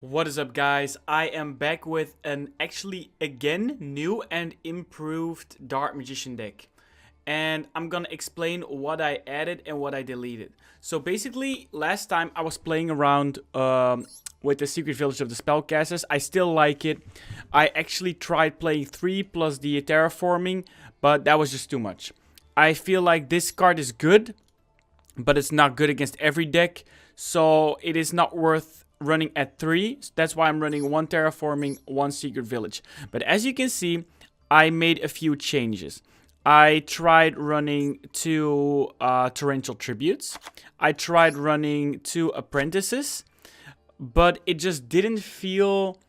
What is up, guys? I am back with an again new and improved Dark Magician deck. And I'm gonna explain what I added and what I deleted. So basically, last time I was playing around with the Secret Village of the Spellcasters. I still like it. I actually tried playing 3 plus the terraforming, but that was just too much. I feel like this card is good, but it's not good against every deck. So it is not worth running at 3. That's why I'm running 1 terraforming, 1 secret village. But as you can see, I made a few changes. I tried running 2 torrential tributes. I tried running 2 apprentices, but it just didn't feel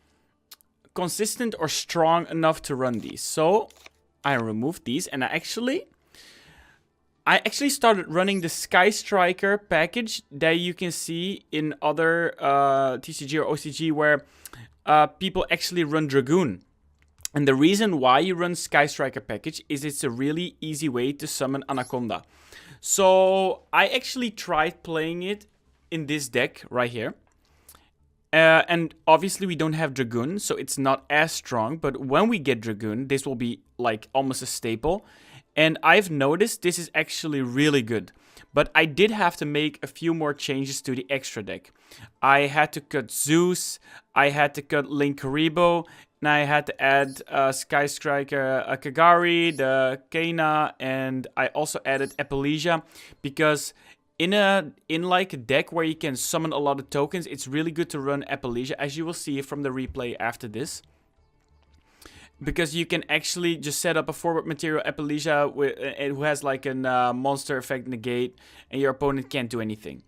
consistent or strong enough to run these. So I removed these, and I actually started running the Sky Striker package that you can see in other TCG or OCG where people actually run Dragoon. And the reason why you run Sky Striker package is it's a really easy way to summon Anaconda. So I actually tried playing it in this deck right here. And obviously we don't have Dragoon, so it's not as strong. But when we get Dragoon, this will be like almost a staple. And I've noticed this is actually really good. But I did have to make a few more changes to the extra deck. I had to cut Zeus, I had to cut Link Karibo, and I had to add Sky Striker Kagari, the Kana, and I also added Epelesia. Because in like a deck where you can summon a lot of tokens, it's really good to run Epelesia, as you will see from the replay after this. Because you can actually just set up a forward material Epelesia who has like a monster effect negate, and your opponent can't do anything.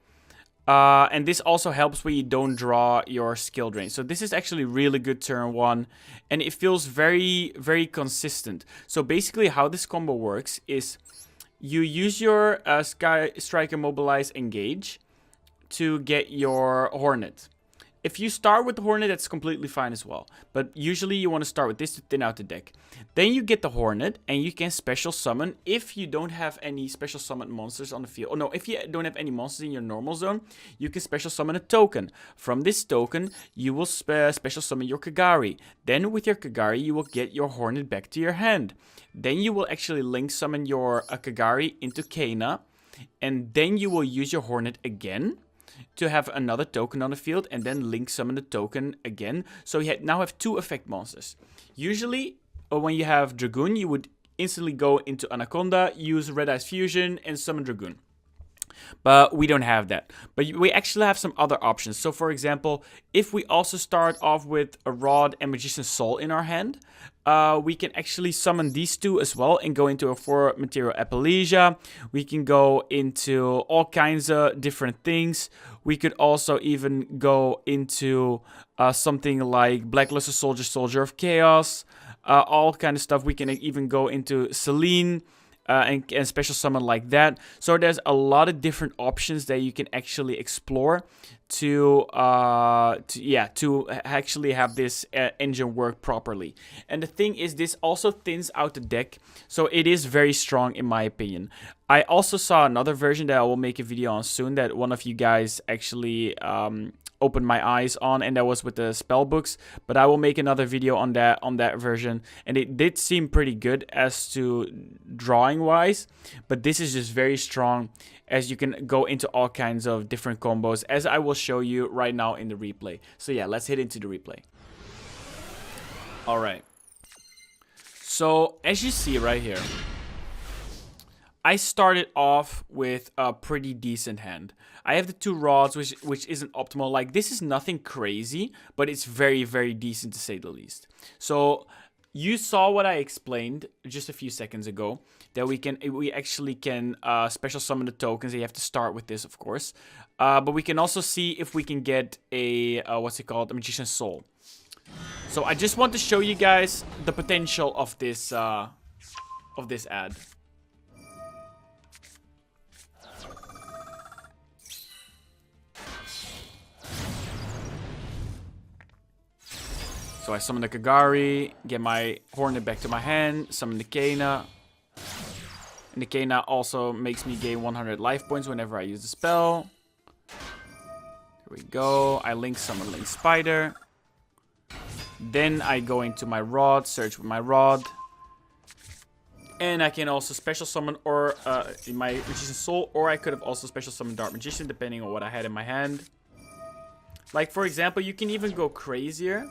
And this also helps when you don't draw your skill drain. So this is actually really good turn 1, and it feels very, very consistent. So basically how this combo works is you use your Sky Striker Mobilize Engage to get your Hornet. If you start with the Hornet, that's completely fine as well. But usually you want to start with this to thin out the deck. Then you get the Hornet, and you can special summon if you don't have any special summon monsters on the field. Oh no, if you don't have any monsters in your normal zone, you can special summon a token. From this token, you will special summon your Kagari. Then with your Kagari, you will get your Hornet back to your hand. Then you will actually link summon your Kagari into Kana. And then you will use your Hornet again to have another token on the field, and then link summon the token again. So you now have 2 effect monsters. Usually, when you have Dragoon, you would instantly go into Anaconda, use Red Eyes Fusion, and summon Dragoon. But we don't have that. But we actually have some other options. So for example, if we also start off with a Rod and Magician's Soul in our hand, we can actually summon these 2 as well and go into a 4 material Epelesia. We can go into all kinds of different things. We could also even go into something like Blackluster Soldier, Soldier of Chaos, all kind of stuff. We can even go into Selene. And special summon like that. So there's a lot of different options that you can actually explore to actually have this engine work properly. And the thing is, this also thins out the deck, so it is very strong in my opinion. I also saw another version that I will make a video on soon that one of you guys actually opened my eyes on, and that was with the spell books. But I will make another video on that version, and it did seem pretty good as to drawing wise, but this is just very strong, as you can go into all kinds of different combos, as I will show you right now in the replay. So yeah, let's hit into the replay. Alright, so as you see right here, I started off with a pretty decent hand. I have the 2 rods, which isn't optimal. Like, this is nothing crazy, but it's very, very decent to say the least. So you saw what I explained just a few seconds ago, that we actually can special summon the tokens. You have to start with this, of course, but we can also see if we can get a what's it called, a Magician's Soul. So I just want to show you guys the potential of this ad. So I summon the Kagari, get my Hornet back to my hand, summon the Kana. And the Kana also makes me gain 100 life points whenever I use the spell. There There we go. I link summon link spider. Then I go into my rod, search with my rod. And I can also special summon or in my Magician's Soul, or I could have also special summoned Dark Magician depending on what I had in my hand. Like for example, you can even go crazier.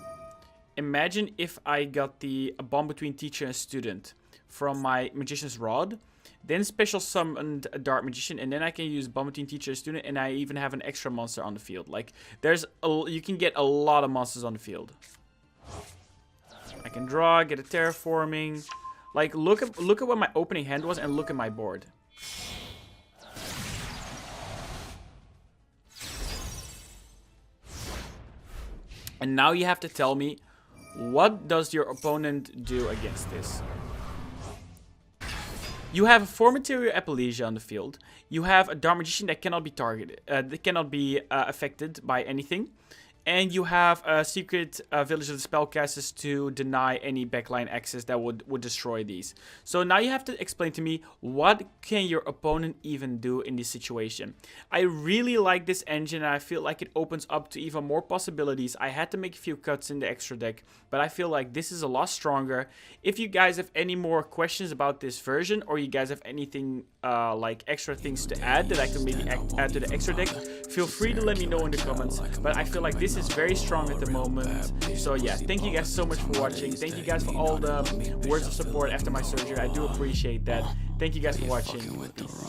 Imagine if I got the bond between teacher and student from my Magician's Rod, then special summoned a Dark Magician, and then I can use bond between teacher and student, and I even have an extra monster on the field. Like you can get a lot of monsters on the field. I can draw, get a terraforming. Like, look at what my opening hand was and look at my board. And now you have to tell me, what does your opponent do against this? You have a 4 material Apelesia on the field. You have a Dark Magician that cannot be targeted, that cannot be affected by anything. And you have a secret Village of the Spellcasters to deny any backline access that would destroy these. So now you have to explain to me, what can your opponent even do in this situation? I really like this engine, and I feel like it opens up to even more possibilities. I had to make a few cuts in the extra deck, but I feel like this is a lot stronger. If you guys have any more questions about this version, or you guys have anything like extra things to add that I can maybe add to the extra deck, feel free to let me know in the comments. But I feel like this is very strong at the moment. So yeah, thank you guys so much for watching. Thank you guys for all the words of support after my surgery. I do appreciate that. Thank you guys for watching. Peace.